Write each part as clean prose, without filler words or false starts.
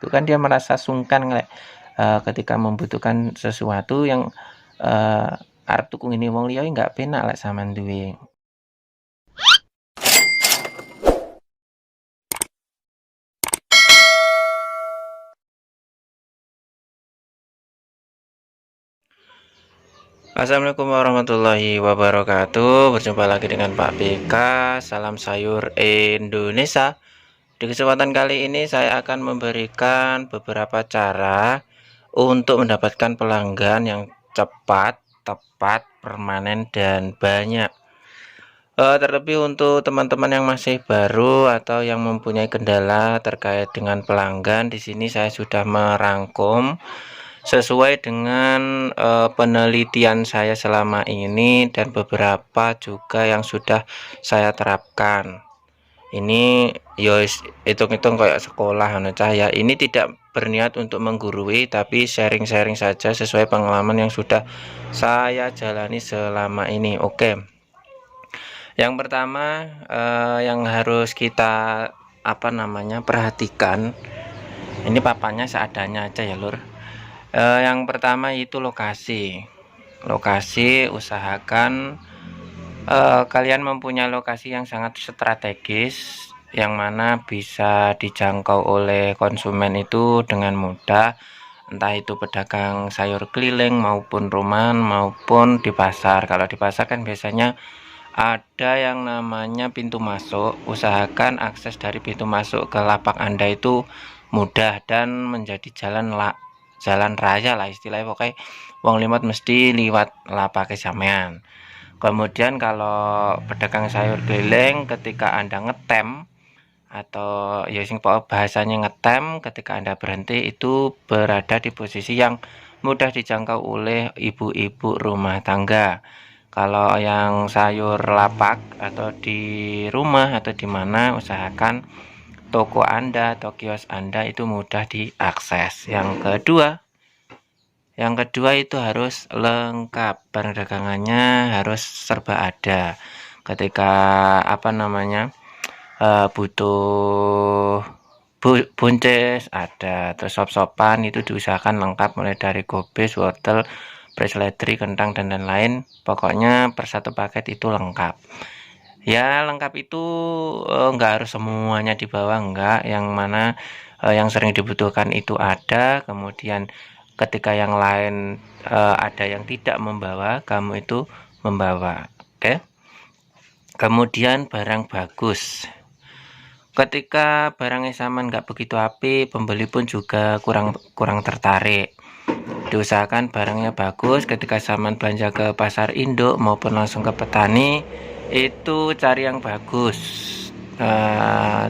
itu kan dia merasa sungkan ketika membutuhkan sesuatu yang arep tuku ngene wong liya nggak penak lek sampean duwe. Assalamualaikum warahmatullahi wabarakatuh. Berjumpa lagi dengan Pak BK. Salam sayur Indonesia. Di kesempatan kali ini saya akan memberikan beberapa cara untuk mendapatkan pelanggan yang cepat, tepat, permanen, dan banyak. Terlebih untuk teman-teman yang masih baru atau yang mempunyai kendala terkait dengan pelanggan, di sini saya sudah merangkum sesuai dengan penelitian saya selama ini dan beberapa juga yang sudah saya terapkan. Ini yos hitung-hitung kayak sekolah ya. Ini tidak berniat untuk menggurui tapi sharing-sharing saja sesuai pengalaman yang sudah saya jalani selama ini. Oke. Yang pertama yang harus kita perhatikan, ini papannya seadanya aja ya lur. Yang pertama itu lokasi. Usahakan kalian mempunyai lokasi yang sangat strategis, yang mana bisa dijangkau oleh konsumen itu dengan mudah, entah itu pedagang sayur keliling maupun rumahan maupun di pasar. Kalau di pasar kan biasanya ada yang namanya pintu masuk. Usahakan akses dari pintu masuk ke lapak Anda itu mudah dan menjadi jalan raya lah istilahnya, pokoknya wong liwat mesti liwat lapake sampean. Kemudian kalau pedagang sayur keliling, ketika Anda ngetem atau ya sing bahasanya ngetem, ketika Anda berhenti itu berada di posisi yang mudah dijangkau oleh ibu-ibu rumah tangga. Kalau yang sayur lapak atau di rumah atau di mana, usahakan toko Anda atau kios Anda itu mudah diakses. Yang kedua itu harus lengkap, barang dagangannya harus serba ada. Ketika butuh buncis ada, terus sop-sopan itu diusahakan lengkap mulai dari gobes, wortel, seledri, kentang dan lain-lain. Pokoknya per satu paket itu lengkap. Ya lengkap itu enggak harus semuanya dibawa, enggak, yang mana yang sering dibutuhkan itu ada. Kemudian ketika yang lain ada yang tidak membawa, kamu itu membawa. Oke. Kemudian barang bagus. Ketika barangnya sama nggak begitu apik, pembeli pun juga kurang tertarik. Diusahakan barangnya bagus. Ketika saman belanja ke pasar induk maupun langsung ke petani, itu cari yang bagus.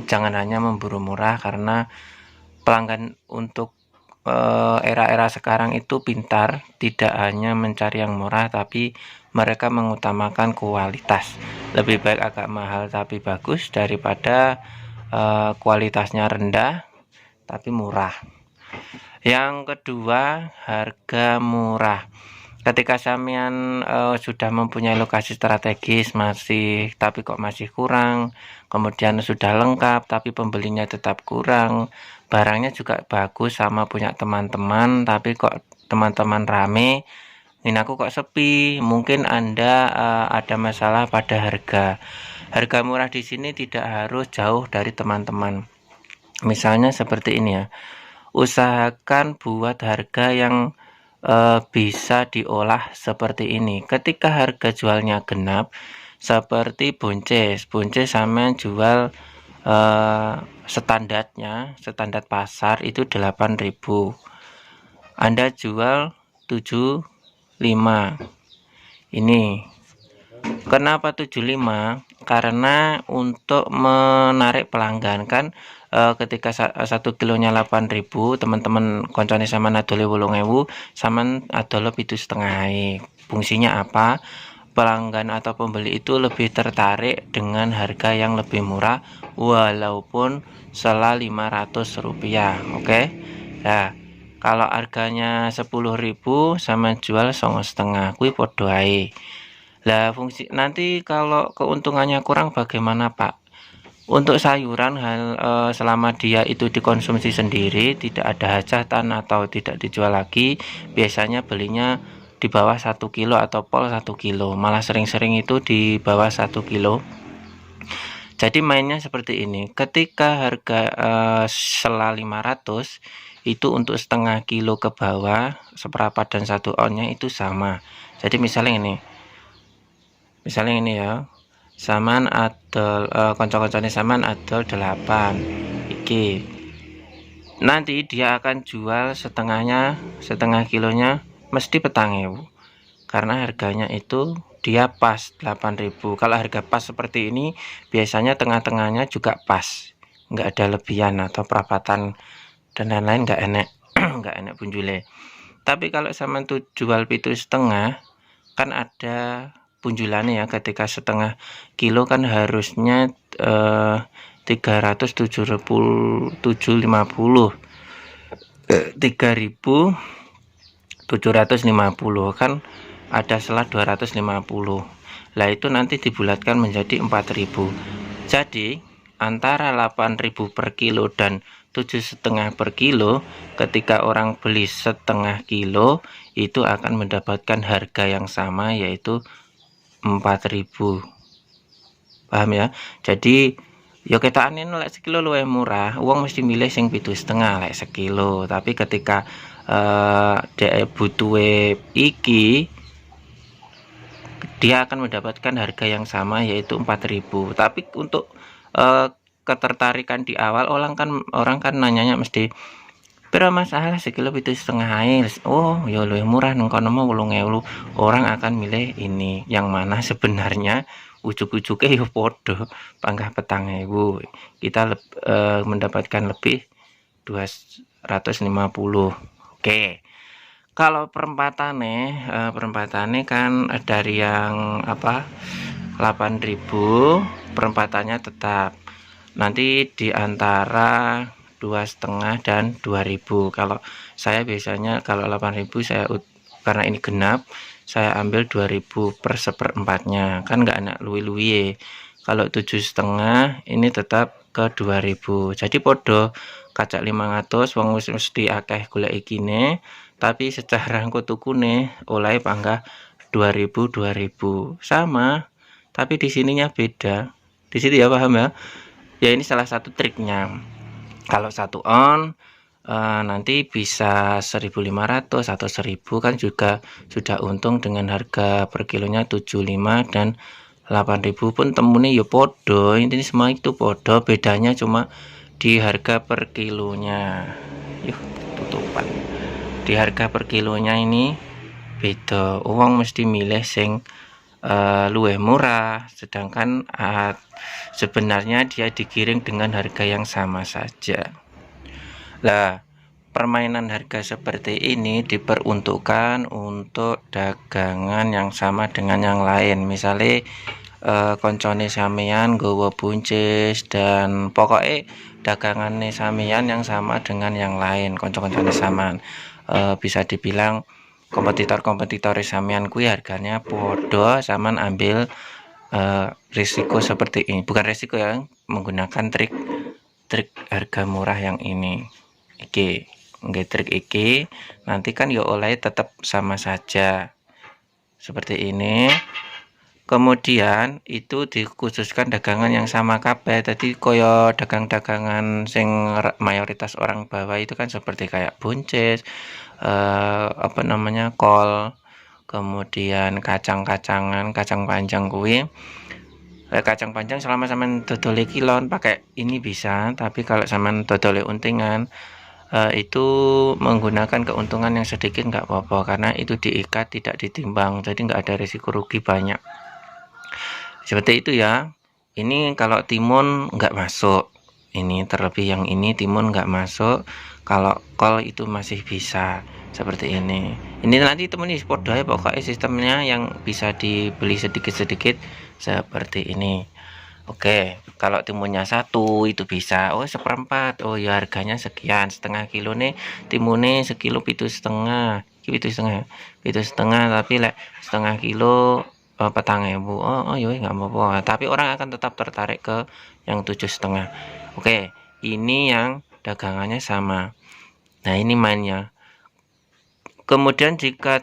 Jangan hanya memburu murah, karena pelanggan untuk era-era sekarang itu pintar, tidak hanya mencari yang murah tapi mereka mengutamakan kualitas. Lebih baik agak mahal tapi bagus daripada kualitasnya rendah tapi murah. Yang kedua, harga murah. Ketika sampean sudah mempunyai lokasi strategis tapi kok masih kurang, kemudian sudah lengkap tapi pembelinya tetap kurang, barangnya juga bagus sama punya teman-teman tapi kok teman-teman rame, ini aku kok sepi, mungkin Anda ada masalah pada harga. Harga murah di sini tidak harus jauh dari teman-teman. Misalnya seperti ini ya. Usahakan buat harga yang bisa diolah seperti ini. Ketika harga jualnya genap, seperti buncis sama jual standar pasar itu 8.000. Anda jual 75. Ini kenapa 75? Karena untuk menarik pelanggan kan, ketika 1 kilonya 8.000, teman-teman koncone sama adole 8.000, sama adole 7,5. Fungsinya apa? Pelanggan atau pembeli itu lebih tertarik dengan harga yang lebih murah walaupun sela 500 rupiah. Oke. Nah, kalau harganya 10.000 sama jual 9,5, kuwi podo ae. Lah fungsi nanti kalau keuntungannya kurang bagaimana Pak? Untuk sayuran selama dia itu dikonsumsi sendiri, tidak ada hajatan atau tidak dijual lagi, biasanya belinya di bawah 1 kilo atau pol 1 kilo, malah sering-sering itu di bawah 1 kilo. Jadi mainnya seperti ini, ketika harga sela 500 itu untuk setengah kilo ke bawah, seperempat dan 1 onnya itu sama. Jadi misalnya ini ya, saman adol konco-koncone saman adol 8 iki, nanti dia akan jual setengah kilonya mesti 4.000 karena harganya itu dia pas 8.000. Kalau harga pas seperti ini biasanya tengah-tengahnya juga pas, nggak ada lebihan atau perapatan dan lain-lain, nggak enak nggak enak punjule. Tapi kalau sama tuh jual 7,5 kan ada punjulannya ya, ketika setengah kilo kan harusnya 3.750 3.750 kan ada selah 250. Lah itu nanti dibulatkan menjadi 4.000. Jadi antara 8.000 per kilo dan 7,5 per kilo, ketika orang beli setengah kilo itu akan mendapatkan harga yang sama, yaitu 4.000. Paham ya? Jadi ya kita anin lek sekilo luwih murah, uang mesti milih sing 7,5 lek sekilo. Tapi ketika dhek butuhe iki, dia akan mendapatkan harga yang sama yaitu 4.000. Tapi untuk ketertarikan di awal orang kan nanyanya mesti berapa masalah sekilo 7,5 air. Oh ya lebih murah nang kono mau 8.000. Orang akan milih ini, yang mana sebenarnya ujuk-ujuke ya podo panggah 4.000, kita mendapatkan lebih 250. Oke, kalau perempatannya kan dari yang 8.000, perempatannya tetap nanti diantara 2,5 dan 2.000. Kalau saya biasanya kalau 8.000 saya, karena ini genap, saya ambil 2.000 per seperempatnya, kan nggak enak luwi-luwi. Kalau 7,5 ini tetap ke 2.000. Jadi podo kacak 500 wong wis mesti akeh golek ikine, tapi secara engko tukune oleh panggah 2.000 sama, tapi di sininya beda. Di situ ya, paham ya? Ya ini salah satu triknya. Kalau 1 on nanti bisa 1.500 atau 1.000 kan juga sudah untung dengan harga per kilonya 75 dan 8.000 pun temune ya podo. Ini semua itu podo, bedanya cuma di harga per kilonya. Yuh, tutupan. Di harga per kilonya ini beda. Uang mesti milih sing luwih murah, sedangkan sebenarnya dia digiring dengan harga yang sama saja. Lah, permainan harga seperti ini diperuntukkan untuk dagangan yang sama dengan yang lain. Misalnya koncone sampeyan nggawa buncis dan pokoknya dagangannya sampeyan yang sama dengan yang lain, konco-koncone sampean. Bisa dibilang kompetitor sampeyan kuwi harganya podo, sampean ambil risiko seperti ini. Bukan risiko ya, menggunakan trik harga murah yang ini. Iki nggih, trik iki nanti kan ya oleh tetap sama saja seperti ini. Kemudian itu dikhususkan dagangan yang sama kabeh. Tadi koyo dagang-dagangan sing mayoritas orang bawa itu kan seperti kayak buncis, kol, kemudian kacang-kacangan, kacang panjang kuwi. Kacang panjang selama sampean dodole kilon pakai ini bisa, tapi kalau sampean dodole untingan itu menggunakan keuntungan yang sedikit nggak apa-apa, karena itu diikat tidak ditimbang, jadi nggak ada risiko rugi banyak. Seperti itu ya. Ini kalau timun nggak masuk, ini terlebih yang ini timun nggak masuk. Kalau kol itu masih bisa seperti ini. Ini nanti temen ini podo ya, pokoknya sistemnya yang bisa dibeli sedikit-sedikit seperti ini. Oke, kalau timunnya 1 itu bisa, oh 1/4, oh ya harganya sekian, setengah kilo nih timunnya sekilo 7,5, 7,5, tapi lek setengah kilo 4.000. Oh ya nggak apa-apa, tapi orang akan tetap tertarik ke yang 7,5. Oke, ini yang dagangannya sama. Nah ini mainnya. Kemudian jika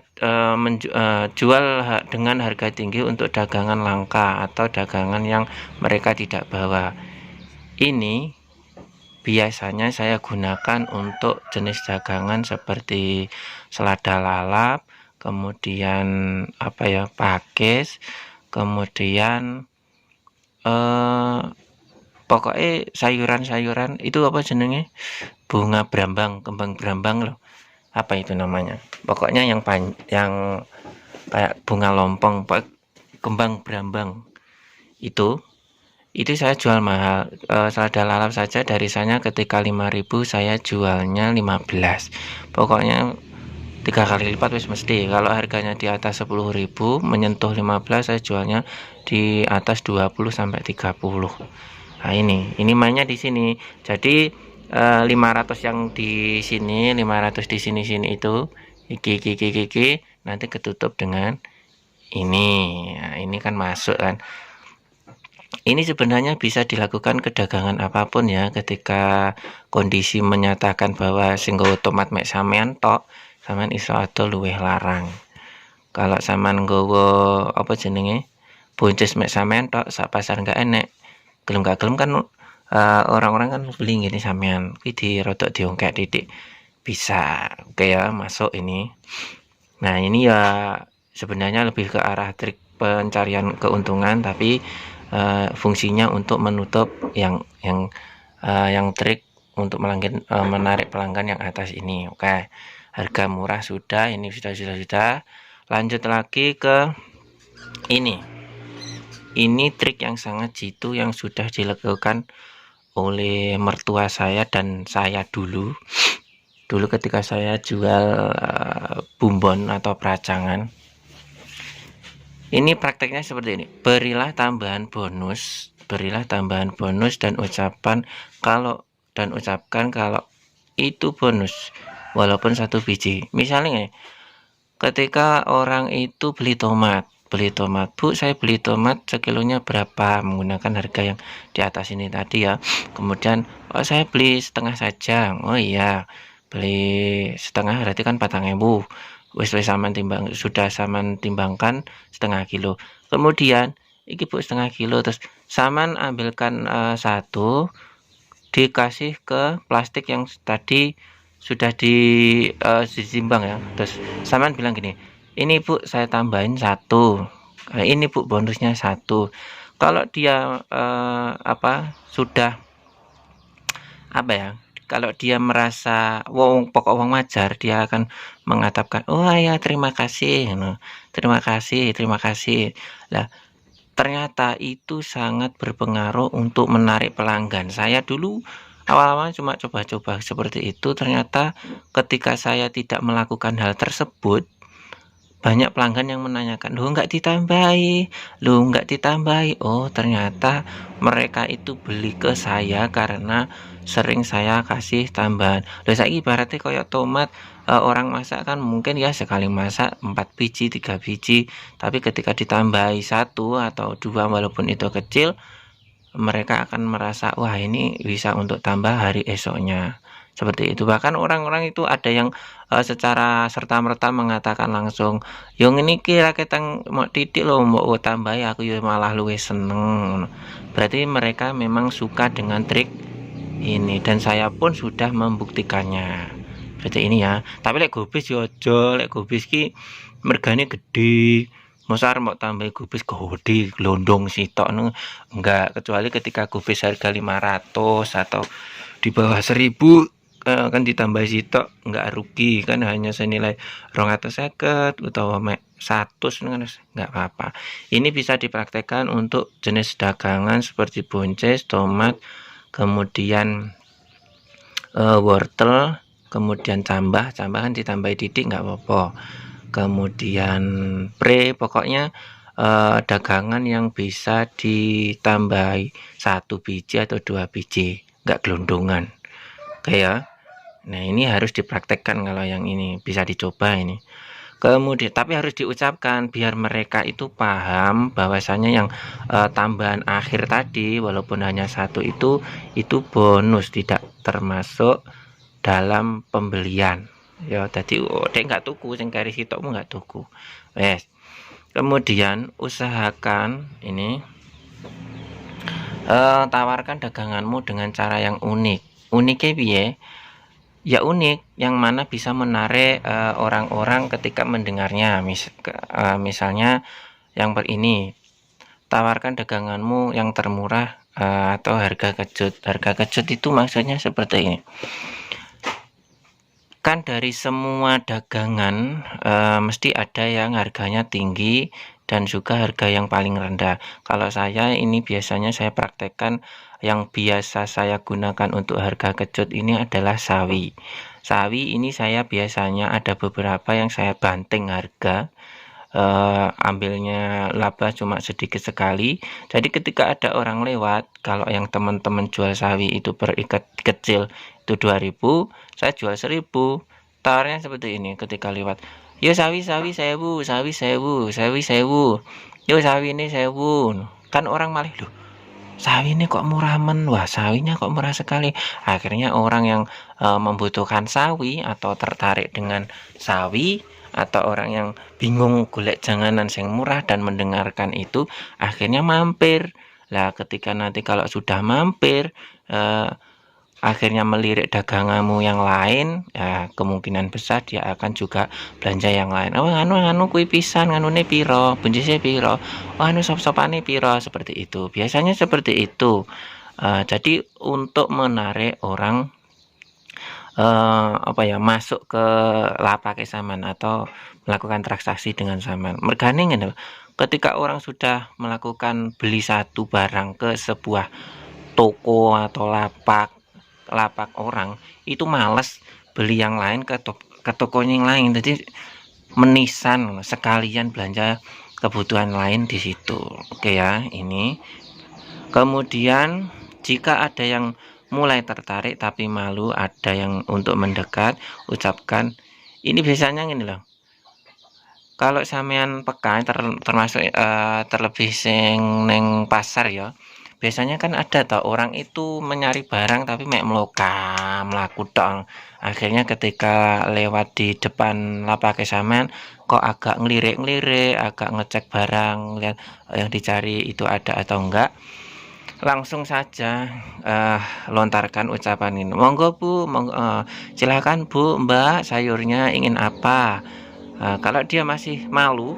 jual dengan harga tinggi untuk dagangan langka atau dagangan yang mereka tidak bawa, ini biasanya saya gunakan untuk jenis dagangan seperti selada lalap, kemudian apa ya, pakis, kemudian pokoknya sayuran-sayuran itu apa jenenge, bunga brambang, kembang brambang loh, apa itu namanya, pokoknya yang kayak bunga lompong, kembang brambang itu saya jual mahal. Selada lalap saja dari sana ketika 5.000 saya jualnya 15. Pokoknya 3 kali lipat wis mesti. Kalau harganya di atas 10.000 menyentuh 15, saya jualnya di atas 20 sampai 30. Nah ini mainnya di sini. Jadi 500 yang di sini, 500 di sini itu iki nanti ketutup dengan ini. Nah, ini kan masuk kan. Ini sebenarnya bisa dilakukan kedagangan apapun ya, ketika kondisi menyatakan bahwa sing tomat mek sampean tok, sampean iso ado luwih larang. Kalau sampean nggawa apa jenenge, buncis mek sampean tok, sak pasar enggak enek. Gelem gak gelem kan orang-orang kan beli gini sampean, kuwi dirodok diongkek titik. Bisa. Oke ya, masuk ini. Nah, ini ya sebenarnya lebih ke arah trik pencarian keuntungan, tapi fungsinya untuk menutup yang trik untuk menarik pelanggan yang atas ini. Oke, harga murah sudah, ini sudah. Lanjut lagi ke ini trik yang sangat jitu yang sudah dilakukan oleh mertua saya dan saya dulu ketika saya jual bumbon atau peracangan. Ini prakteknya seperti ini, berilah tambahan bonus dan ucapkan kalau itu bonus walaupun 1 biji. Misalnya ketika orang itu beli tomat, Bu, saya beli tomat sekilonya berapa, menggunakan harga yang di atas ini tadi ya. Kemudian saya beli setengah saja. Oh iya, beli setengah berarti kan 4.000. Wis sudah saman timbangkan setengah kilo. Kemudian iki Bu setengah kilo, terus saman ambilkan 1, dikasih ke plastik yang tadi sudah ditimbang ya. Terus saman bilang gini, ini Bu saya tambahin 1, ini Bu bonusnya 1. Kalau dia kalau dia merasa pokok wong wajar, dia akan mengatakan, oh ya terima kasih. Lah ternyata itu sangat berpengaruh untuk menarik pelanggan. Saya dulu awal-awal cuma coba-coba seperti itu, ternyata ketika saya tidak melakukan hal tersebut, banyak pelanggan yang menanyakan, loh nggak ditambahi. Oh ternyata mereka itu beli ke saya karena sering saya kasih tambahan. Loh saiki ibaratnya kayak tomat, orang masak kan mungkin ya sekali masak 4 biji 3 biji, tapi ketika ditambahi 1 atau 2 walaupun itu kecil, mereka akan merasa wah ini bisa untuk tambah hari esoknya. Seperti itu. Bahkan orang-orang itu ada yang secara serta-merta mengatakan langsung, yang ini kira ketang mau titik loh, mau tambahi aku ya malah luwih seneng. Berarti mereka memang suka dengan trik ini, dan saya pun sudah membuktikannya. Berarti ini ya. Tapi lek gobis yo aja, lek gobis ki mergane gede. Masa mau tambah gubis gede glondong sitok enggak, kecuali ketika gubis harga 500 atau di bawah 1.000 kan ditambah sitok enggak rugi kan, hanya senilai 250 utawa 100 kan enggak apa-apa. Ini bisa dipraktekkan untuk jenis dagangan seperti buncis, tomat, kemudian wortel, kemudian cambah kan ditambahi titik enggak apa-apa. Kemudian pokoknya dagangan yang bisa ditambahi 1 biji atau 2 biji, enggak gelondongan. Oke ya. Nah ini harus dipraktekkan, kalau yang ini bisa dicoba ini. Kemudian tapi harus diucapkan biar mereka itu paham bahwasanya yang tambahan akhir tadi walaupun hanya satu itu bonus, tidak termasuk dalam pembelian. Ya tadi dek nggak tuku sing kari sitokmu nggak tuku. Wes. Kemudian usahakan ini tawarkan daganganmu dengan cara yang unik. Uniknya piye? Ya unik, yang mana bisa menarik orang-orang ketika mendengarnya. Misalnya yang ini, tawarkan daganganmu yang termurah atau harga kejut. Harga kejut itu maksudnya seperti ini. Kan dari semua dagangan mesti ada yang harganya tinggi dan juga harga yang paling rendah. Kalau saya ini biasanya saya praktekkan yang biasa saya gunakan untuk harga kejut ini adalah sawi. Sawi ini saya biasanya ada beberapa yang saya banting harga, ambilnya laba cuma sedikit sekali. Jadi ketika ada orang lewat, kalau yang teman-teman jual sawi itu per ikat kecil itu 2000, saya jual 1000. Tawarnya seperti ini ketika lewat. Yo sawi 1000, sawi 1000, sawi 1000. Yo sawi ini 1000. Kan orang malah loh, sawi ini kok murah men, wah sawinya kok murah sekali. Akhirnya orang yang membutuhkan sawi atau tertarik dengan sawi atau orang yang bingung golek janganan yang murah dan mendengarkan itu akhirnya mampir. Lah ketika nanti kalau sudah mampir akhirnya melirik daganganmu yang lain, ya kemungkinan besar dia akan juga belanja yang lain. Oh anu kui pisan, nganune piro, buncisnya piro, oh anu sop-sopane piro, seperti itu. Biasanya seperti itu. Jadi untuk menarik orang masuk ke lapak saman atau melakukan transaksi dengan saman. Mergane ngene, ketika orang sudah melakukan beli satu barang ke sebuah toko atau lapak orang itu males beli yang lain ke tokonya yang lain, jadi menisan sekalian belanja kebutuhan lain di situ. Oke ya, ini kemudian jika ada yang mulai tertarik tapi malu, ada yang untuk mendekat, ucapkan ini biasanya gini loh, kalau sampean peka termasuk terlebih sing neng pasar ya, biasanya kan ada toh orang itu mencari barang tapi mek melaku tok. Akhirnya ketika lewat di depan lapak sampean kok agak ngelirik-ngelirik, agak ngecek barang, lihat yang dicari itu ada atau enggak. Langsung saja lontarkan ucapan ini, monggo Bu, silakan Bu, Mbak, sayurnya ingin apa. Kalau dia masih malu,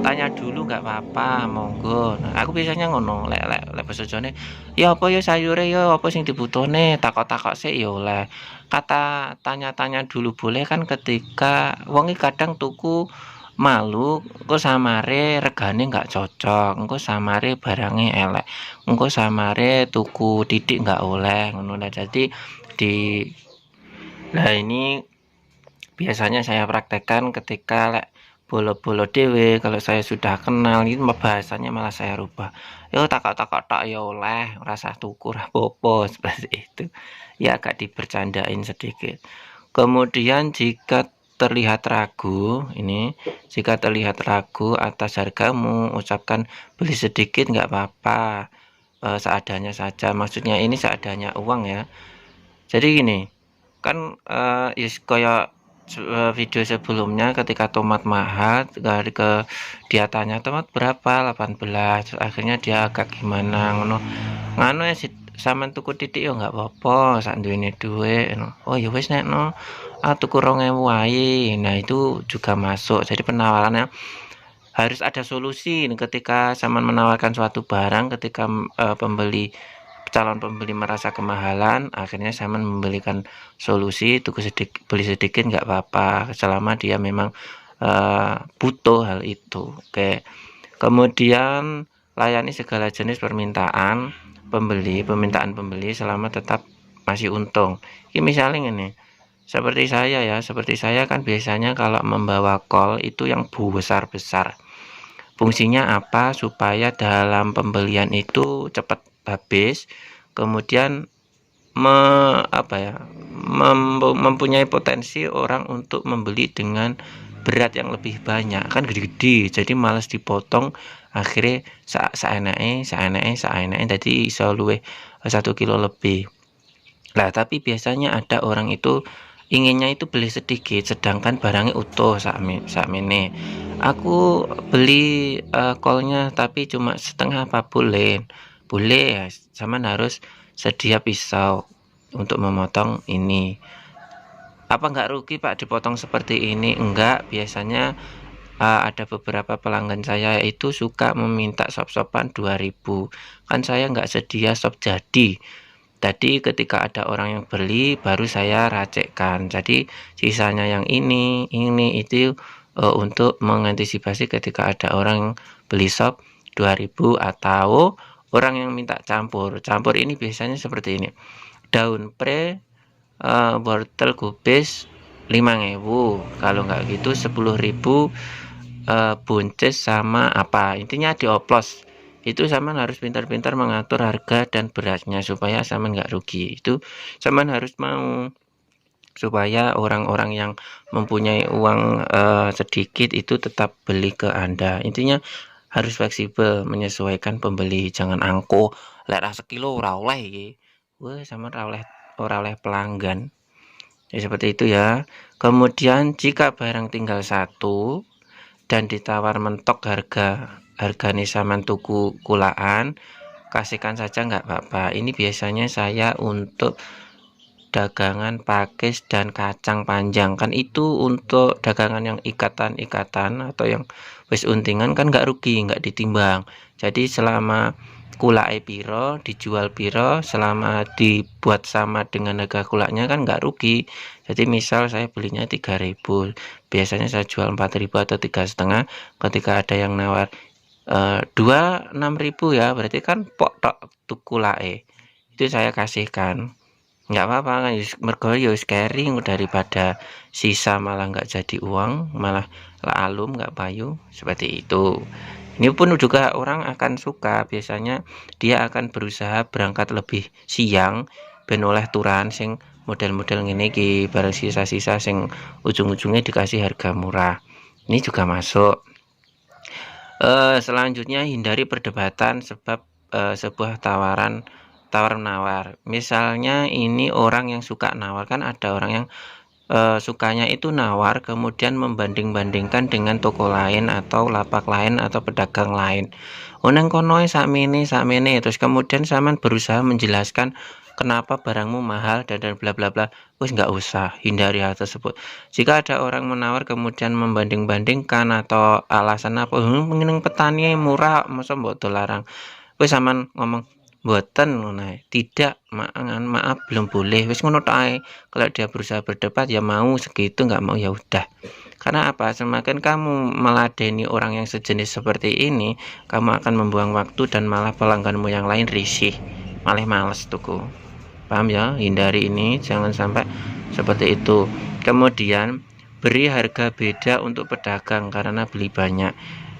tanya dulu nggak apa-apa, monggo. Nah, aku biasanya ngono, lek basa Jawane, ya apa ya sayure ya apa sing dibutuhne, takok-takok sik ya oleh. Kata tanya-tanya dulu boleh kan ketika wong kadang tuku malu, engko samare regane nggak cocok, engko samare barangnya elek, engko samare tuku titik nggak oleh ngono. Jadi ini biasanya saya praktekkan ketika lek bolo-bolo dewe, kalau saya sudah kenal itu bahasanya malah saya rubah. Yo takak-takak tak ya oleh, rasa tuku rapopo seperti itu. Ya agak dibercandain sedikit. Kemudian jika terlihat ragu, jika terlihat ragu atas hargamu, ucapkan beli sedikit nggak apa-apa, seadanya saja. Maksudnya ini seadanya uang ya. Jadi gini, kan kayak video sebelumnya ketika tomat mahal, dia tanya tomat berapa, 18, akhirnya dia agak gimana ngono ya sampean tuku titik ya nggak apa-apa, sak duwene duwe. Oh ya wis nek no tuku 2000 wae. Nah itu juga masuk. Jadi penawarannya harus ada solusi ketika sampean menawarkan suatu barang, ketika calon pembeli merasa kemahalan, akhirnya saya membelikan solusi, beli sedikit nggak apa-apa selama dia memang butuh hal itu. Oke. Kemudian layani segala jenis permintaan pembeli selama tetap masih untung. Ini misalnya ini seperti saya kan biasanya kalau membawa call itu yang besar-besar. Fungsinya apa? Supaya dalam pembelian itu cepat habis, kemudian mempunyai potensi orang untuk membeli dengan berat yang lebih banyak kan gede-gede, jadi males dipotong, akhirnya saenake jadi iso luwih 1 kilo lebih. Lah tapi biasanya ada orang itu inginnya itu beli sedikit sedangkan barangnya utuh sakmene. Aku beli kolnya tapi cuma setengah apa boleh? Boleh ya, sampean harus sedia pisau untuk memotong ini. Apa nggak rugi Pak dipotong seperti ini? Enggak, biasanya ada beberapa pelanggan saya itu suka meminta sop-sopan 2.000. Kan saya nggak sedia sop jadi. Jadi ketika ada orang yang beli baru saya racikkan. Jadi sisanya yang ini itu untuk mengantisipasi ketika ada orang beli sop 2.000 atau orang yang minta campur. Campur ini biasanya seperti ini. Daun pre, wortel kubis 5.000. Kalau nggak gitu 10.000 buncis sama apa. Intinya dioplos. Itu sama harus pintar-pintar mengatur harga dan beratnya supaya sama nggak rugi. Itu sama harus mau supaya orang-orang yang mempunyai uang sedikit itu tetap beli ke Anda. Intinya harus fleksibel menyesuaikan pembeli, jangan angkuh lek ra sekilo ora oleh iki. Wah, sama ora oleh pelanggan. Ya seperti itu ya. Kemudian jika barang tinggal satu dan ditawar mentok harganya sampean tuku kulaan, kasihkan saja nggak apa-apa. Ini biasanya saya untuk dagangan pakis dan kacang panjang, kan itu untuk dagangan yang ikatan-ikatan atau yang wis untingan kan nggak rugi, nggak ditimbang. Jadi selama kulake piro dijual piro, selama dibuat sama dengan harga kulaknya kan nggak rugi. Jadi misal saya belinya 3.000, biasanya saya jual 4.000 atau 3,5. Ketika ada yang nawar 6.000 ya, berarti kan pok tok kulake itu saya kasihkan. Nggak apa-apa kan, mergo ya caring daripada sisa malah nggak jadi uang, malah alum nggak payu, seperti itu. Ini pun juga orang akan suka, biasanya dia akan berusaha berangkat lebih siang ben oleh turan sing model-model ngene iki, barang sisa-sisa sing ujung-ujungnya dikasih harga murah. Ini juga masuk. Selanjutnya hindari perdebatan sebab sebuah tawar-menawar. Misalnya ini orang yang suka nawar, kan ada orang yang sukanya itu nawar kemudian membanding-bandingkan dengan toko lain atau lapak lain atau pedagang lain. Nang kono sakmene terus kemudian sampean berusaha menjelaskan kenapa barangmu mahal dan bla bla bla. Wis nggak usah, hindari hal tersebut. Jika ada orang menawar kemudian membanding-bandingkan atau alasan apa, mengenang petani murah masa mbok dolarang. Wis sampean ngomong Mboten ngono tidak, maaf belum boleh, wis ngono tok ae. Kalau dia berusaha berdebat ya mau segitu, nggak mau ya udah. Karena apa? Semakin kamu meladeni orang yang sejenis seperti ini, kamu akan membuang waktu dan malah pelangganmu yang lain risih, malah males tuku. Paham ya? Hindari ini, jangan sampai seperti itu. Kemudian beri harga beda untuk pedagang karena beli banyak.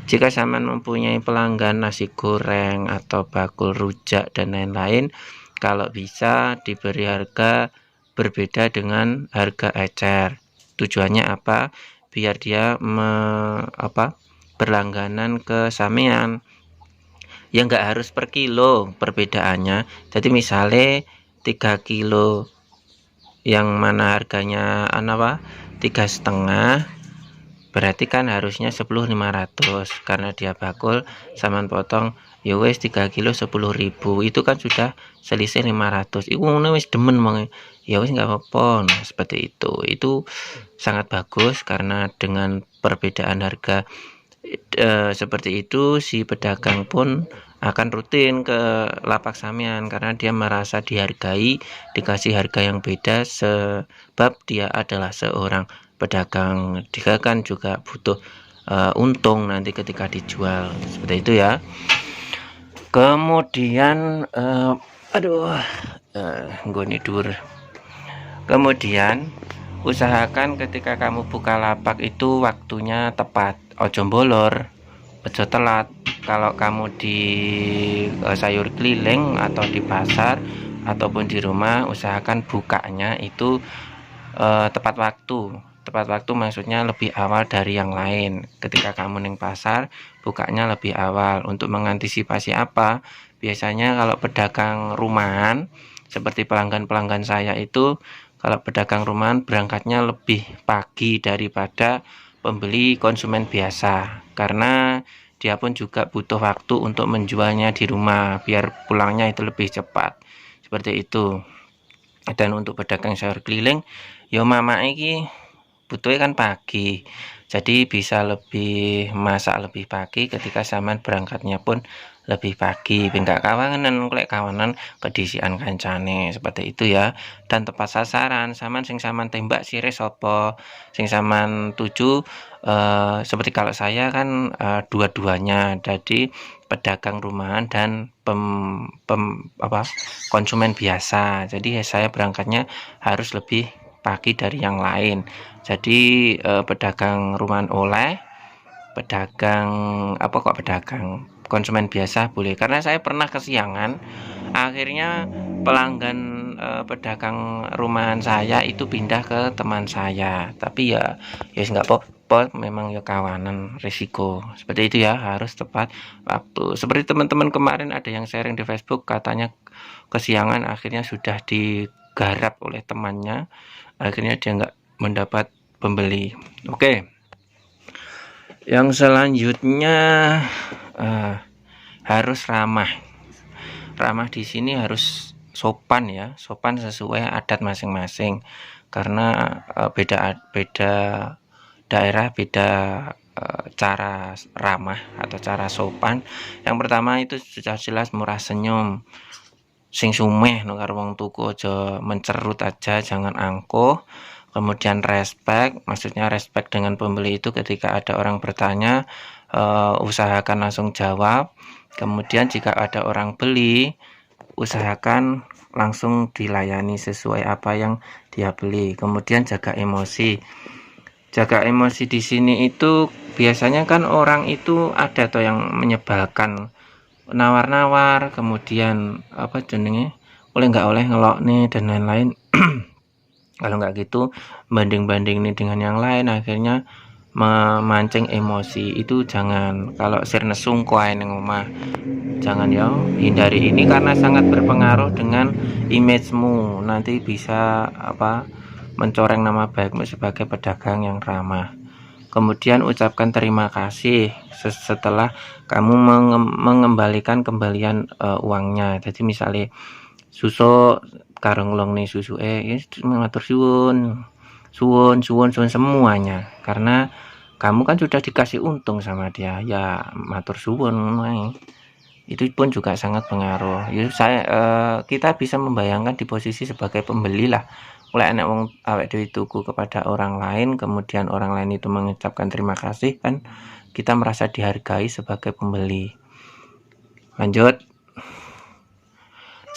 Jika sampean mempunyai pelanggan nasi goreng atau bakul rujak dan lain-lain, kalau bisa diberi harga berbeda dengan harga ecer. Tujuannya apa? Biar dia berlangganan ke sampean. Ya nggak harus per kilo perbedaannya. Jadi misalnya 3 kilo yang mana harganya 3,5, berarti kan harusnya 10.500 karena dia bakul sampean potong ya wis 3 kilo 10.000, itu kan sudah selisih 500. Iku ngono wis demen mong. Ya wis enggak apa-apa. Nah, seperti itu. Itu sangat bagus karena dengan perbedaan harga seperti itu si pedagang pun akan rutin ke lapak sampean karena dia merasa dihargai, dikasih harga yang beda sebab dia adalah seorang pedagang. Dia kan juga butuh untung nanti ketika dijual, seperti itu ya. Kemudian nggone dur. Kemudian usahakan ketika kamu buka lapak itu waktunya tepat, ojo molor, ojo telat. Kalau kamu di sayur keliling atau di pasar ataupun di rumah, usahakan bukanya itu tepat waktu. tepat waktu maksudnya lebih awal dari yang lain. Ketika kamu ning pasar, bukanya lebih awal. Untuk mengantisipasi apa? Biasanya kalau pedagang rumahan, seperti pelanggan-pelanggan saya itu, kalau pedagang rumahan berangkatnya lebih pagi daripada pembeli konsumen biasa. Karena dia pun juga butuh waktu untuk menjualnya di rumah, biar pulangnya itu lebih cepat. Seperti itu. Dan untuk pedagang sayur keliling, yo mama iki butuhnya kan pagi, jadi bisa lebih masak lebih pagi ketika zaman berangkatnya pun lebih pagi, enggak kawanan klek kawanan kedisian kancane, seperti itu ya. Dan tepat sasaran, sing saman tembak sire sopo, sing saman tuju, seperti kalau saya kan dua-duanya, jadi pedagang rumahan dan konsumen biasa. Jadi saya berangkatnya harus lebih pagi dari yang lain. Jadi pedagang rumahan oleh, pedagang konsumen biasa boleh. Karena saya pernah kesiangan, akhirnya pelanggan pedagang rumahan saya itu pindah ke teman saya. Tapi ya nggak apa-apa, memang ya kawanan risiko. Seperti itu ya, harus tepat waktu. Seperti teman-teman kemarin ada yang sharing di Facebook, katanya kesiangan akhirnya sudah digarap oleh temannya, akhirnya dia nggak mendapat pembeli. Oke, yang selanjutnya harus ramah di sini harus sopan ya, sopan sesuai adat masing-masing, karena beda daerah beda cara ramah atau cara sopan. Yang pertama itu sudah jelas murah senyum, sing sumeh no karo wong tuku, aja mencerut aja, jangan angkuh. Kemudian respect, maksudnya respect dengan pembeli itu ketika ada orang bertanya, usahakan langsung jawab. Kemudian jika ada orang beli, usahakan langsung dilayani sesuai apa yang dia beli. Kemudian jaga emosi. Jaga emosi di sini itu biasanya kan orang itu ada tuh yang menyebalkan, nawar-nawar, kemudian apa jenenge, oleh ngelok nih dan lain-lain. Kalau nggak gitu, banding-banding nih dengan yang lain, akhirnya memancing emosi. Itu jangan. Kalau sir nesung kuae ning omah, jangan ya, hindari ini karena sangat berpengaruh dengan image-mu. Nanti bisa mencoreng nama baikmu sebagai pedagang yang ramah. Kemudian ucapkan terima kasih setelah kamu mengembalikan uangnya. Jadi misalnya susu karung long nih susu matur suwun semuanya, karena kamu kan sudah dikasih untung sama dia, ya matur suwun. Itu pun juga sangat pengaruh ya. Kita bisa membayangkan di posisi sebagai pembeli lah, oleh anak wong awake dhewe tuku kepada orang lain, kemudian orang lain itu mengucapkan terima kasih, kan kita merasa dihargai sebagai pembeli. Lanjut,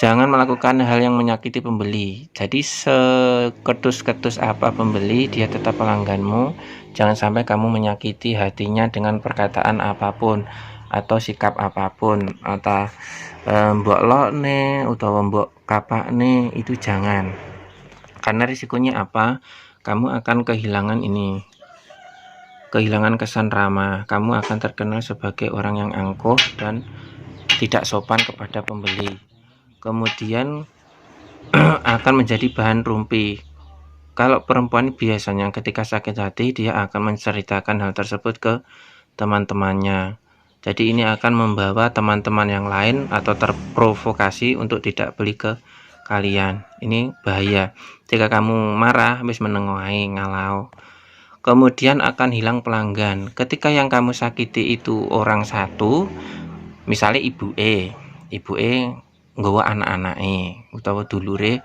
jangan melakukan hal yang menyakiti pembeli. Jadi seketus-ketus apa pembeli, dia tetap pelangganmu. Jangan sampai kamu menyakiti hatinya dengan perkataan apapun atau sikap apapun, atau mbok lokne utawa mbok kapakne, itu jangan. Karena risikonya apa? Kamu akan kehilangan kesan ramah. Kamu akan terkenal sebagai orang yang angkuh dan tidak sopan kepada pembeli. Kemudian akan menjadi bahan rumpi. Kalau perempuan biasanya ketika sakit hati, dia akan menceritakan hal tersebut ke teman-temannya. Jadi ini akan membawa teman-teman yang lain atau terprovokasi untuk tidak beli ke kalian. Ini bahaya. Jika kamu marah, habis menengoai, ngalau, kemudian akan hilang pelanggan. Ketika yang kamu sakiti itu orang satu, misalnya ibu E nggawa anak-anake utawa dulure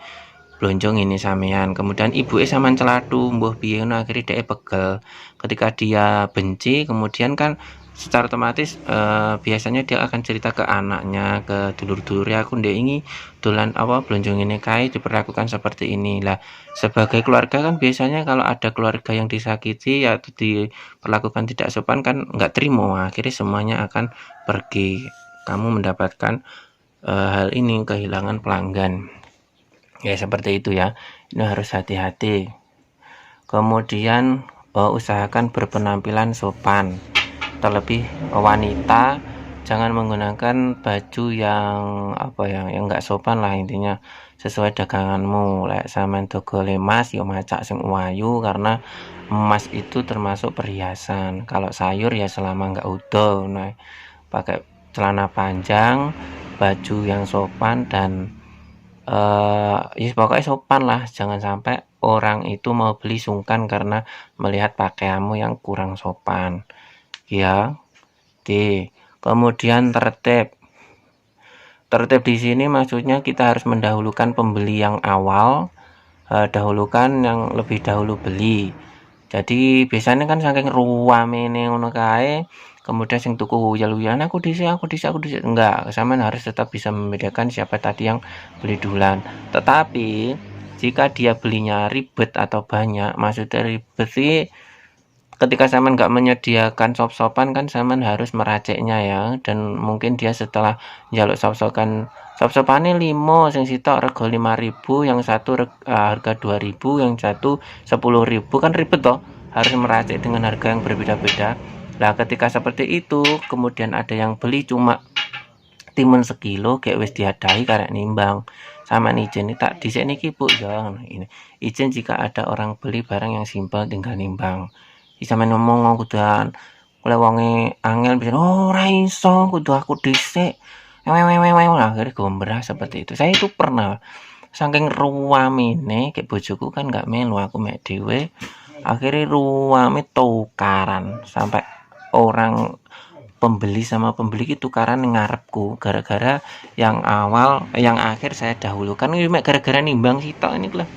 blonjong ini sampean, kemudian ibuke sampean celatu mbuh piye ngono, akhirnya dia pegel. Ketika dia benci, kemudian kan secara otomatis biasanya dia akan cerita ke anaknya, ke dulur-dulure, aku ndek ini dolan blonjong ini kae diperlakukan seperti ini. Lah sebagai keluarga kan biasanya kalau ada keluarga yang disakiti atau diperlakukan tidak sopan kan nggak terima, akhirnya semuanya akan pergi. Kamu mendapatkan hal ini, kehilangan pelanggan ya, seperti itu ya. Ini harus hati-hati. Kemudian usahakan berpenampilan sopan, terlebih wanita jangan menggunakan baju yang yang enggak sopan lah, intinya sesuai daganganmu. Lek sampean dogol emas ya macak sing wayu, karena emas itu termasuk perhiasan. Kalau sayur ya selama enggak utuh, nah pakai celana panjang, baju yang sopan, dan ya pokoknya sopan lah, jangan sampai orang itu mau beli sungkan karena melihat pakaianmu yang kurang sopan ya. Oke, kemudian tertib. Tertib di sini maksudnya kita harus mendahulukan pembeli yang awal, dahulukan yang lebih dahulu beli. Jadi biasanya kan saking ruwamene ngono kae, kemudian sing tuku uyal-uyalan aku dhisik, enggak, sampean harus tetap bisa membedakan siapa tadi yang beli duluan. Tetapi jika dia belinya ribet atau banyak, maksudnya ribet sih ketika sampean nggak menyediakan sop-sopan kan sampean harus meraciknya ya, dan mungkin dia setelah njaluk sop-sopan, sop-sopane 5 sing sitok rego 5.000, yang satu harga 2.000, yang satu 10.000, kan ribet toh, harus meracik dengan harga yang berbeda-beda. Nah ketika seperti itu kemudian ada yang beli cuma timun sekilo, kayak wis diadai karek nimbang, sama izin tak dhisik niki Bu ya, ini izin jika ada orang beli barang yang simpel tinggal nimbang. Sampeyan ngomong kuduan oleh wonge angel bisa, oh ora iso kudu aku dhisik, akhirnya gombrah seperti itu. Saya itu pernah saking ruwamene, kayak bojoku kan nggak melu, aku mek dhewe, akhirnya ruwame tukaran sampai orang pembeli sama pembeli itu tukaran ngarepku gara-gara yang awal yang akhir saya dahulukan ini gara-gara nimbang sitok ini lah,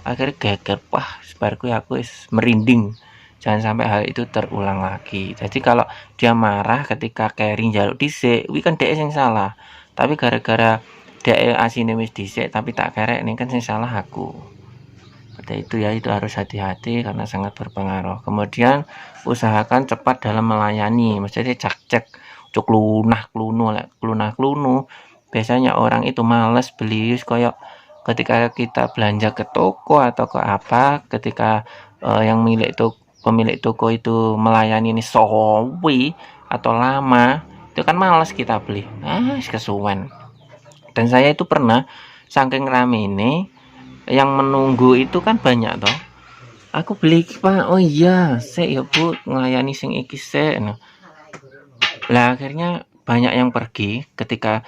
akhirnya geger. Wah sebarku aku merinding, jangan sampai hal itu terulang lagi. Jadi kalau dia marah ketika carry njaluk dhisik, kuwi kan dhek sing salah, tapi gara-gara dhek asine wis dhisik tapi tak kerek, ini kan sing salah aku. Seperti itu ya, itu harus hati-hati karena sangat berpengaruh. Kemudian usahakan cepat dalam melayani, maksudnya cek cuk lunah klunu. Biasanya orang itu males beli, koyok ketika kita belanja ke toko atau ke apa, ketika yang pemilik toko itu melayani ini sowi atau lama, itu kan males kita beli, kesuwen. Dan saya itu pernah saking rame ini yang menunggu itu kan banyak toh, aku beli Pak, oh iya sik ya Bu, melayani sing iki sik. Nah, lah akhirnya banyak yang pergi ketika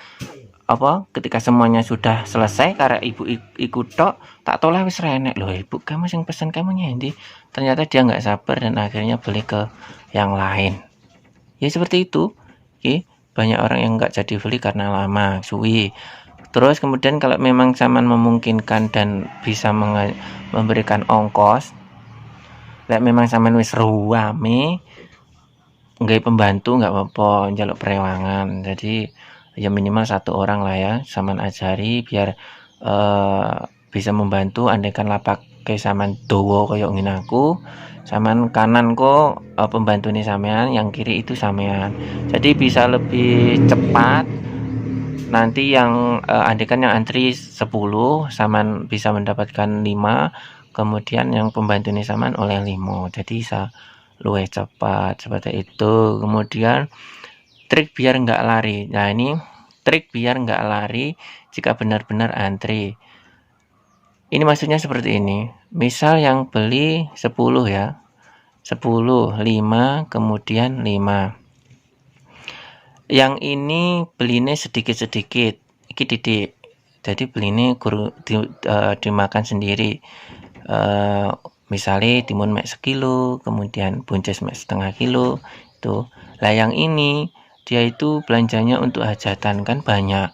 ketika semuanya sudah selesai karena ibu ikut tok, tak toleh wis renek loh, ibu kamu sing pesen kamu nyendi, ternyata dia nggak sabar dan akhirnya beli ke yang lain ya. Seperti itu. Oke, banyak orang yang nggak jadi beli karena lama suwi. Terus kemudian kalau memang sampean memungkinkan dan bisa memberikan ongkos, lek memang sampean wis ruwame, nggak pembantu nggak apa-apa, njaluk perewangan. Jadi ya minimal 1 orang lah ya, sampean ajari biar bisa membantu. Andaikan lapak kayak sampean dowo koyok ngene aku, sampean kanan kok pembantu nih sampean, yang kiri itu sampean. Jadi bisa lebih cepat. Nanti yang andaikan yang antri 10, sampean bisa mendapatkan 5, kemudian yang pembantu nih sampean oleh 5, jadi bisa luwih cepat seperti itu. Kemudian trik biar nggak lari, nah ini trik biar nggak lari jika benar-benar antri. Ini maksudnya seperti ini, misal yang beli 10 ya, 10, 5, kemudian 5, yang ini belinya sedikit-sedikit, iki didik, jadi belinya dimakan sendiri. Misalnya timun mek sekilo, kemudian buncis mek setengah kilo tuh. Lah yang ini dia itu belanjanya untuk hajatan kan banyak,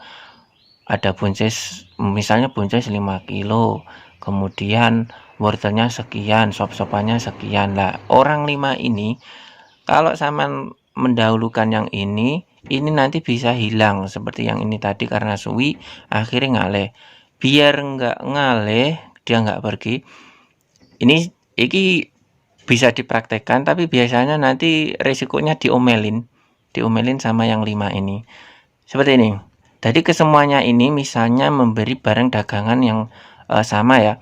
ada buncis, misalnya buncis 5 kilo, kemudian wortelnya sekian, sop-sopannya sekian. Lah orang 5 ini kalau sampean mendahulukan yang ini nanti bisa hilang seperti yang ini tadi karena suwi akhirnya ngaleh. Biar nggak ngaleh, dia nggak pergi, ini bisa dipraktekkan, tapi biasanya nanti resikonya diomelin sama yang 5 ini. Seperti ini. Jadi kesemuanya ini misalnya memberi barang dagangan yang sama ya,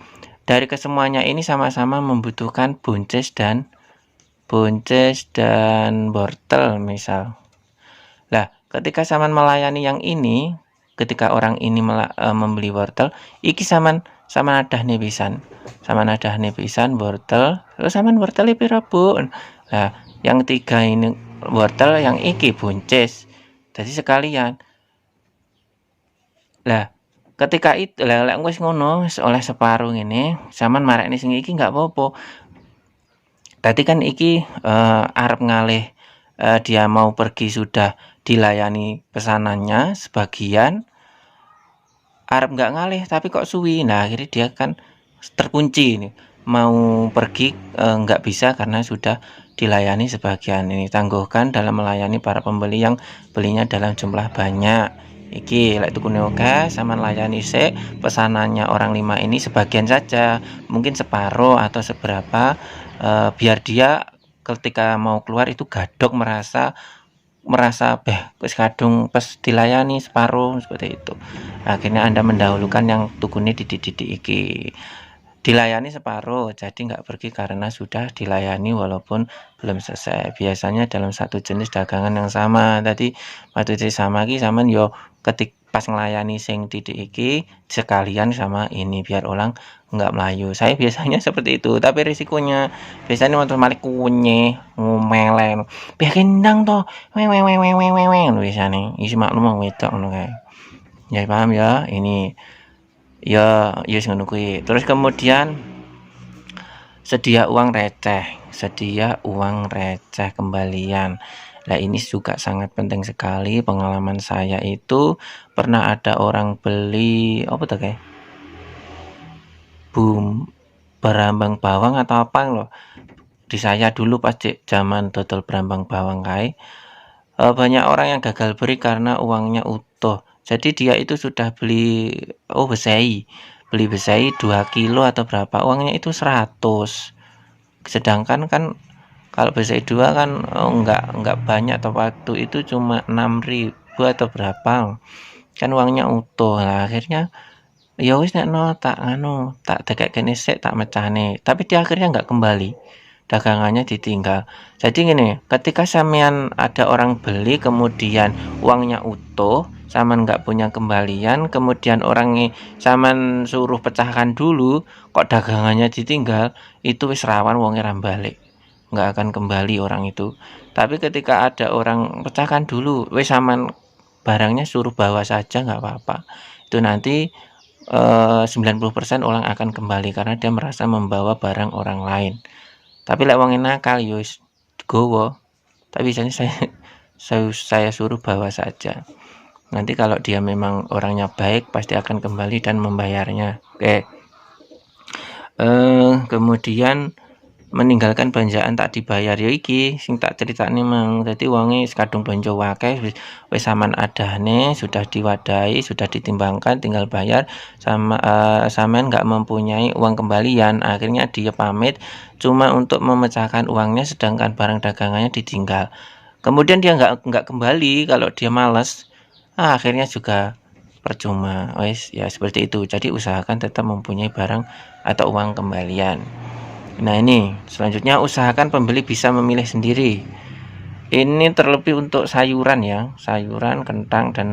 dari kesemuanya ini sama-sama membutuhkan buncis dan wortel misal. Lah, ketika sampean melayani yang ini, ketika orang ini membeli wortel, iki sampean nadahne pisan. Sampean nadahne pisan wortel, terus sampean wortele pira, Bu? Lah, yang 3 ini wortel, yang iki buncis. Jadi sekalian. Lah, ketika itu lek wis ngono, wis oleh separuh ngene, sampean marekne sing iki enggak apa-apa. Tadi kan iki arep ngalih, dia mau pergi sudah dilayani pesanannya sebagian, arep nggak ngalih tapi kok suwi. Nah, akhirnya dia kan terkunci ini, mau pergi nggak bisa karena sudah dilayani sebagian. Ini tangguhkan dalam melayani para pembeli yang belinya dalam jumlah banyak. Iki lek tukune oke sama layani pesanannya orang 5 ini sebagian saja, mungkin separuh atau seberapa, biar dia ketika mau keluar itu gadok merasa wis kadung pas dilayani separuh seperti itu. Akhirnya Anda mendahulukan yang tukune didik-didik iki. Dilayani separuh, jadi nggak pergi karena sudah dilayani walaupun belum selesai. Biasanya dalam satu jenis dagangan yang sama. Tadi waktu itu sama iki sampean yo pas ngelayani sing didik iki sekalian sama ini biar orang nggak melayu. Saya biasanya seperti itu, tapi risikonya biasanya motor malik kunye ngomelen. Biar kendang toh. Biasanya isi maklum wedok ngono kae. Ya paham ya, ini ya ngono kuwi. Terus kemudian sedia uang receh kembalian. Nah, ini juga sangat penting sekali. Pengalaman saya itu pernah ada orang beli apa tuh kayak berambang bawang atau apa loh. Di saya dulu pas zaman dodol berambang bawang kayak banyak orang yang gagal beri karena uangnya utuh. Jadi dia itu sudah beli beli besei 2 kilo atau berapa, uangnya itu 100. Sedangkan kan kalau besei 2 kan enggak banyak, atau waktu itu cuma 6.000 atau berapa. Kan uangnya utuh. Nah, akhirnya ya wis nek tak dekekne sik tak mecahne. Tapi dia akhirnya enggak kembali. Dagangannya ditinggal. Jadi gini, ketika sampean ada orang beli kemudian uangnya utuh, sampean nggak punya kembalian, kemudian orangnya sampean suruh pecahkan dulu, kok dagangannya ditinggal, itu wis rawan wongnya balik, nggak akan kembali orang itu. Tapi ketika ada orang pecahkan dulu, wis sampean barangnya suruh bawa saja nggak apa-apa. Itu nanti 90% orang akan kembali karena dia merasa membawa barang orang lain. Tapi lek wong nakal yo wis gowo. Tapi biasanya saya suruh bawa saja. Nanti kalau dia memang orangnya baik pasti akan kembali dan membayarnya. Oke. Kemudian meninggalkan belanjaan tak dibayar ya iki sing tak critakne mang. Dadi wonge kadung belanja akeh wis sampean adane sudah diwadahi, sudah ditimbangkan, tinggal bayar sama sampean nggak mempunyai uang kembalian. Akhirnya dia pamit cuma untuk memecahkan uangnya sedangkan barang dagangannya ditinggal. Kemudian dia nggak kembali kalau dia malas. Akhirnya juga percuma. Wis ya seperti itu. Jadi usahakan tetap mempunyai barang atau uang kembalian. Nah, ini selanjutnya usahakan pembeli bisa memilih sendiri. Ini terlebih untuk sayuran ya, sayuran, kentang, dan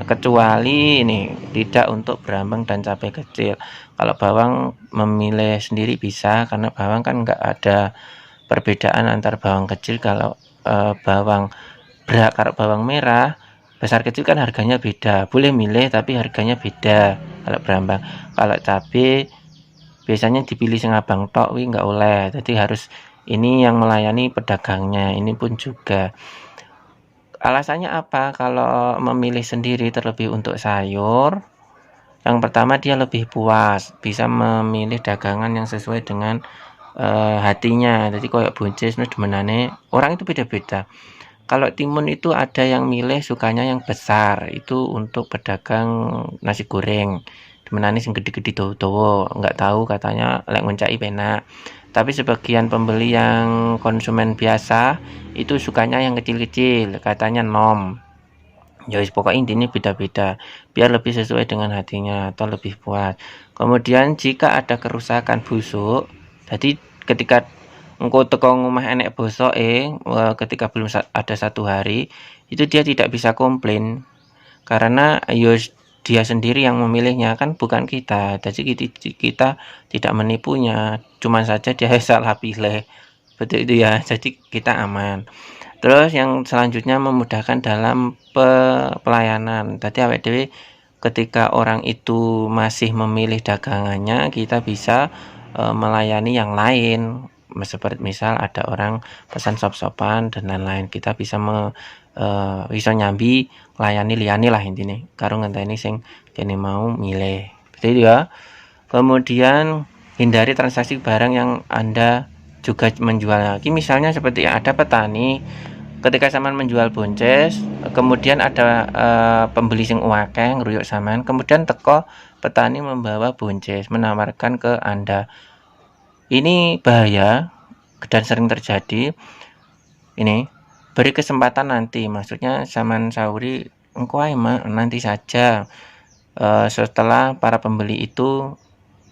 kecuali ini tidak untuk berambang dan cabai kecil. Kalau bawang memilih sendiri bisa, karena bawang kan nggak ada perbedaan antar bawang kecil. Kalau bawang merah besar kecil kan harganya beda, boleh milih tapi harganya beda kalau berambang. Kalau cabai biasanya dipilih sing abang tok wi nggak oleh, jadi harus ini yang melayani pedagangnya. Ini pun juga alasannya apa kalau memilih sendiri terlebih untuk sayur. Yang pertama dia lebih puas, bisa memilih dagangan yang sesuai dengan hatinya. Jadi kayak buncis demenane orang itu beda-beda. Kalau timun itu ada yang milih sukanya yang besar, itu untuk pedagang nasi goreng. Demenane sing gede-gede dawa-dawa, enggak tahu katanya lek ngoncaki penak. Tapi sebagian pembeli yang konsumen biasa itu sukanya yang kecil-kecil, katanya nom. Ya wis pokoknya intinya beda-beda biar lebih sesuai dengan hatinya atau lebih puas. Kemudian jika ada kerusakan busuk, jadi ketika engkau teko ngomah enek bosoke, ketika belum ada 1 hari, itu dia tidak bisa komplain karena dia sendiri yang memilihnya, kan bukan kita. Jadi kita tidak menipunya, cuma saja dia salah pilih. Betul itu ya. Jadi kita aman. Terus yang selanjutnya memudahkan dalam pelayanan. Tadi awake dhewe ketika orang itu masih memilih dagangannya, kita bisa melayani yang lain. Seperti misal ada orang pesan sop-sopan dan lain-lain, kita bisa bisa nyambi layani liyane lah intine. Karo ngenteni sing kene mau milih. Betul ya. Kemudian hindari transaksi barang yang Anda juga menjual. Ini misalnya seperti ada petani ketika sampean menjual bonces, kemudian ada pembeli sing akeh ngruyuk sampean, kemudian teko petani membawa bonces menawarkan ke Anda. Ini bahaya dan sering terjadi. Ini beri kesempatan nanti, maksudnya sampean sauri engko ae nanti saja. Setelah para pembeli itu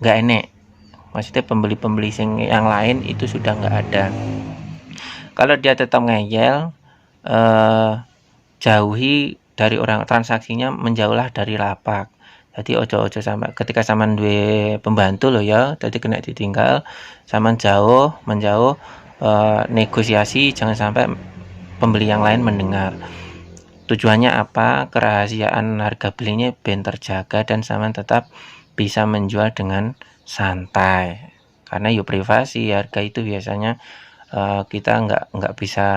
nggak enek, maksudnya pembeli-pembeli yang lain itu sudah nggak ada. Kalau dia tetap ngeyel, jauhi dari orang, transaksinya menjauhlah dari lapak. Jadi ojo-ojo sama ketika sampean duwe pembantu loh ya, jadi kena ditinggal, sampean menjauh, negosiasi, jangan sampai pembeli yang lain mendengar. Tujuannya apa? Kerahasiaan harga belinya ben terjaga dan sampean tetap bisa menjual dengan santai. Karena privasi, harga itu biasanya kita nggak bisa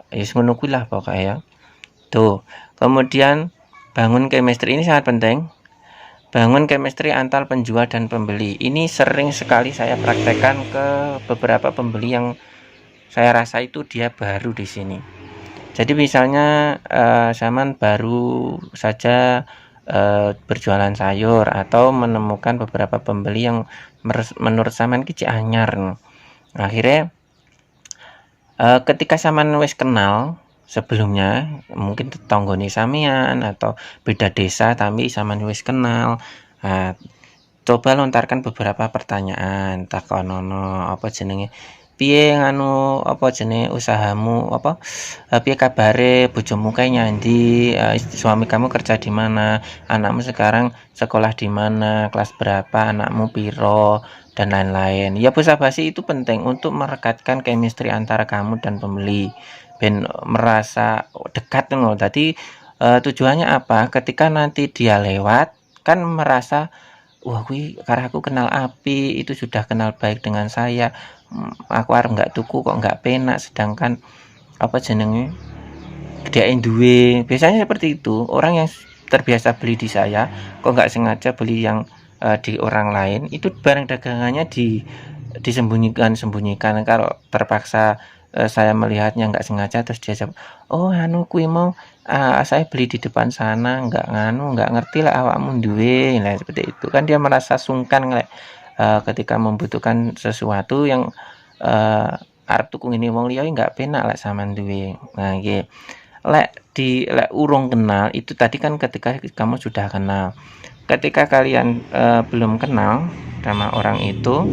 ngono kuwi lah pokoknya ya. Tuh. Kemudian bangun chemistry ini sangat penting. Bangun chemistry antar penjual dan pembeli. Ini sering sekali saya praktekkan ke beberapa pembeli yang saya rasa itu dia baru di sini. Jadi misalnya zaman baru saja berjualan sayur atau menemukan beberapa pembeli yang menurut sampean ki anyar. Akhirnya ketika sampean wis kenal sebelumnya, mungkin tetanggane sampean atau beda desa tapi sampean wis kenal, coba lontarkan beberapa pertanyaan, takonono apa jenenge, piye nganu apa jenenge usahamu, apa piye kabare, bojomu kae nyandi, suami kamu kerja di mana, anakmu sekarang sekolah di mana, kelas berapa, anakmu piro, dan lain-lain. Ya basa-basi itu penting untuk merekatkan chemistry antara kamu dan pembeli, ben merasa dekat ngono. Tadi tujuannya apa? Ketika nanti dia lewat kan merasa wah kuwi karo aku kenal api, itu sudah kenal baik dengan saya. Aku arep nggak tuku kok nggak penak, sedangkan apa jenenge dia duwe. Biasanya seperti itu. Orang yang terbiasa beli di saya kok nggak sengaja beli yang di orang lain, itu barang dagangannya disembunyikan. Kalau terpaksa saya melihatnya nggak sengaja terus dia jawab, oh anu kuwi mau saya beli di depan sana, nggak ngerti lah awakmu duwe. Nah seperti itu kan dia merasa sungkan ketika membutuhkan sesuatu yang arep tuku ngene wong liya nggak penak lek sampean duwe. Nah iki lek urung kenal itu tadi kan ketika kamu sudah kenal. Ketika kalian belum kenal sama orang itu,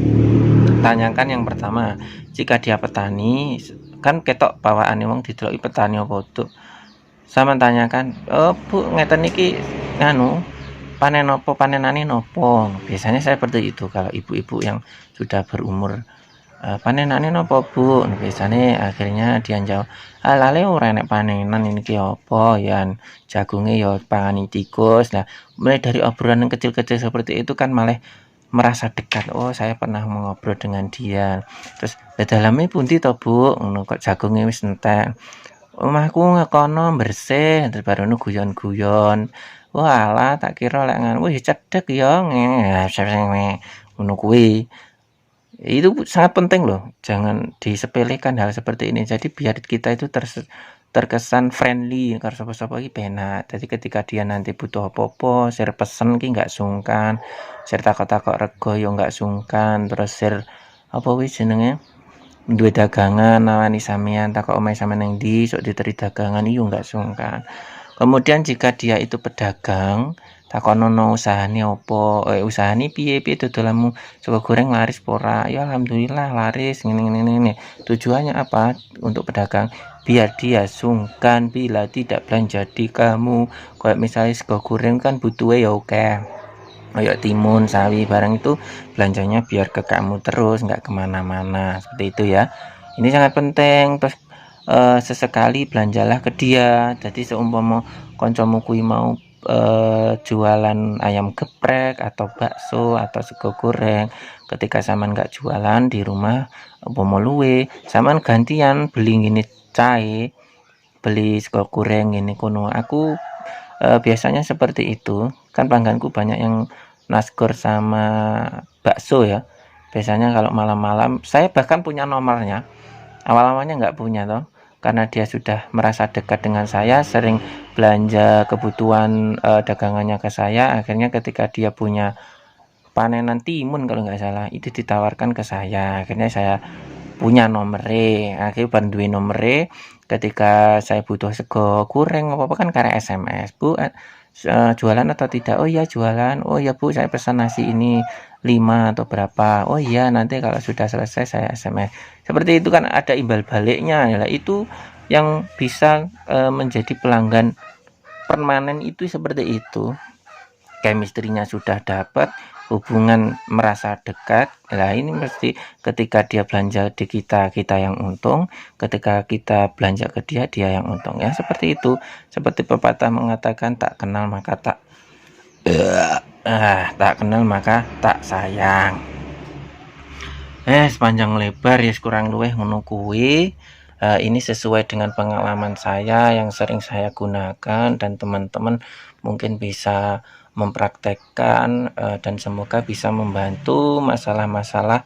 tanyakan yang pertama, jika dia petani, kan ketok bawaane wong dideloki petani apa tuh. Sama tanyakan, "Oh, Bu, ngeten iki nganu, panen apa, panenane nopo?" Biasanya saya seperti itu kalau ibu-ibu yang sudah berumur. Panenane nopo, Bu? Biasanya akhirnya dia jawab, lale ora enek panenan iki apa ya, jagunge ya pangani tikus. Nah, mulai dari obrolan yang kecil-kecil seperti itu kan malah merasa dekat. Oh, saya pernah mengobrol dengan dia. Terus, "Lah daleme pundi to, Bu?" Ngono kok jagunge wis entek. "Omahku ngekono bersih." Terus baru guyon-guyon. Walah, tak kira lek ngono, wih cedek ya. Ngono kuwi. Itu sangat penting loh, jangan disepelekan hal seperti ini. Jadi biar kita itu terkesan friendly karo sapa-sapa iki penak. Jadi ketika dia nanti butuh apa-apa, share pesen ki nggak sungkan, share takok-takok rego yo nggak sungkan, terus share apa wis jenenge duwe dagangan nawani sampean takok omahe sampean nang ndi sok diteri dagangan iyo nggak sungkan. Kemudian jika dia itu pedagang, takonono usahane opo, usahane piye dodolanmu sego goreng laris ora? Ya alhamdulillah laris ngene. Tujuannya apa? Untuk pedagang biar dia sungkan bila tidak belanja di kamu. Kayak misalnya sego goreng kan butuhnya ya oke. Kayak timun, sawi, barang itu belanjanya biar ke kamu terus, nggak kemana-mana seperti itu ya. Ini sangat penting. Terus sesekali belanjalah ke dia. Jadi seumpama kancamu kuwi mau jualan ayam geprek atau bakso atau sego goreng, ketika sampean nggak jualan di rumah umpama luwe, sampean gantian beli ngene cae, beli sego goreng ngene kono. Aku biasanya seperti itu. Kan pelangganku banyak yang nasgor sama bakso ya. Biasanya kalau malam-malam, saya bahkan punya nomornya. Awal-awalnya nggak punya toh, karena dia sudah merasa dekat dengan saya, sering belanja kebutuhan dagangannya ke saya. Akhirnya ketika dia punya panenan timun kalau nggak salah, itu ditawarkan ke saya. Akhirnya saya punya nomere, akhirnya bantuin nomere. Ketika saya butuh sego goreng apa-apa kan karena SMS, Bu jualan atau tidak? Oh iya jualan. Oh iya Bu, saya pesan nasi ini 5 atau berapa. Oh iya nanti kalau sudah selesai saya SMS. Seperti itu kan ada imbal baliknya ya. Itu yang bisa menjadi pelanggan permanen itu seperti itu. Chemistry-nya sudah dapat, hubungan merasa dekat. Nah ini mesti ketika dia belanja di kita yang untung, ketika kita belanja ke dia yang untung ya, seperti itu. Seperti pepatah mengatakan tak kenal maka tak kenal maka tak sayang. Sepanjang lebar ya kurang luwih ngono kuwi. Ini sesuai dengan pengalaman saya yang sering saya gunakan, dan teman-teman mungkin bisa mempraktekkan dan semoga bisa membantu masalah-masalah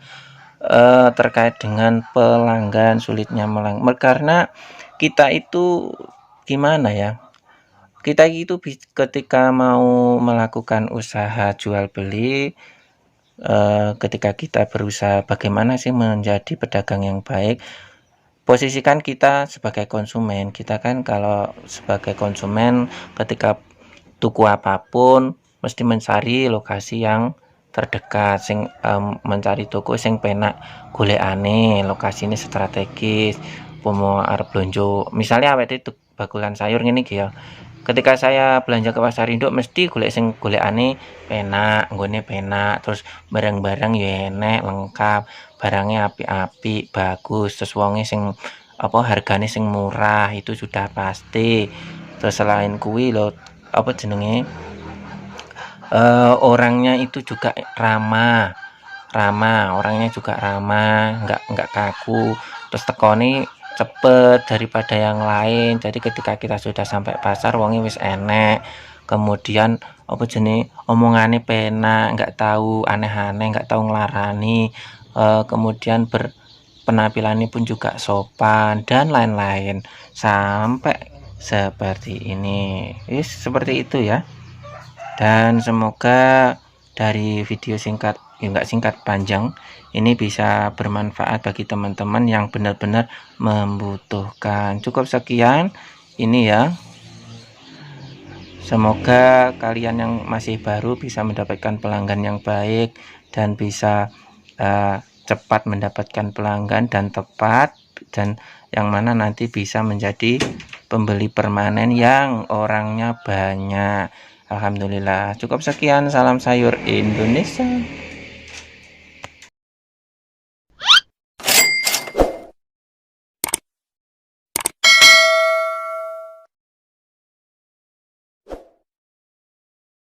terkait dengan pelanggan, sulitnya karena kita itu gimana ya, kita itu ketika mau melakukan usaha jual beli, ketika kita berusaha bagaimana sih menjadi pedagang yang baik, posisikan kita sebagai konsumen. Kita kan kalau sebagai konsumen ketika tuku apapun mesti mencari lokasi yang terdekat, mencari toko sing penak golekane, lokasine strategis. Pomo arep blonjo, misalnya awet itu bakulan sayur ngene iki ya. Ketika saya belanja ke pasar induk mesti golek sing golekane penak, nggone penak, terus barang-barang ya enek, lengkap, barangnya apik-apik, bagus, terus wonge sing apa hargane sing murah, itu sudah pasti. Terus selain kuwi lho, apa jenenge, orangnya itu juga ramah, orangnya juga ramah, nggak kaku, terus tekoni cepet daripada yang lain. Jadi ketika kita sudah sampai pasar wonge wis enek, kemudian apa jenenge omongane penak, nggak tahu aneh-aneh, nggak tahu nglarani, kemudian penampilannya pun juga sopan dan lain-lain sampai seperti ini. Seperti itu ya. Dan semoga dari video singkat, ya nggak singkat, panjang, ini bisa bermanfaat bagi teman-teman yang benar-benar membutuhkan. Cukup sekian ini ya. Semoga kalian yang masih baru bisa mendapatkan pelanggan yang baik dan bisa cepat mendapatkan pelanggan dan tepat, dan yang mana nanti bisa menjadi pembeli permanen yang orangnya banyak. Alhamdulillah. Cukup sekian, salam sayur Indonesia.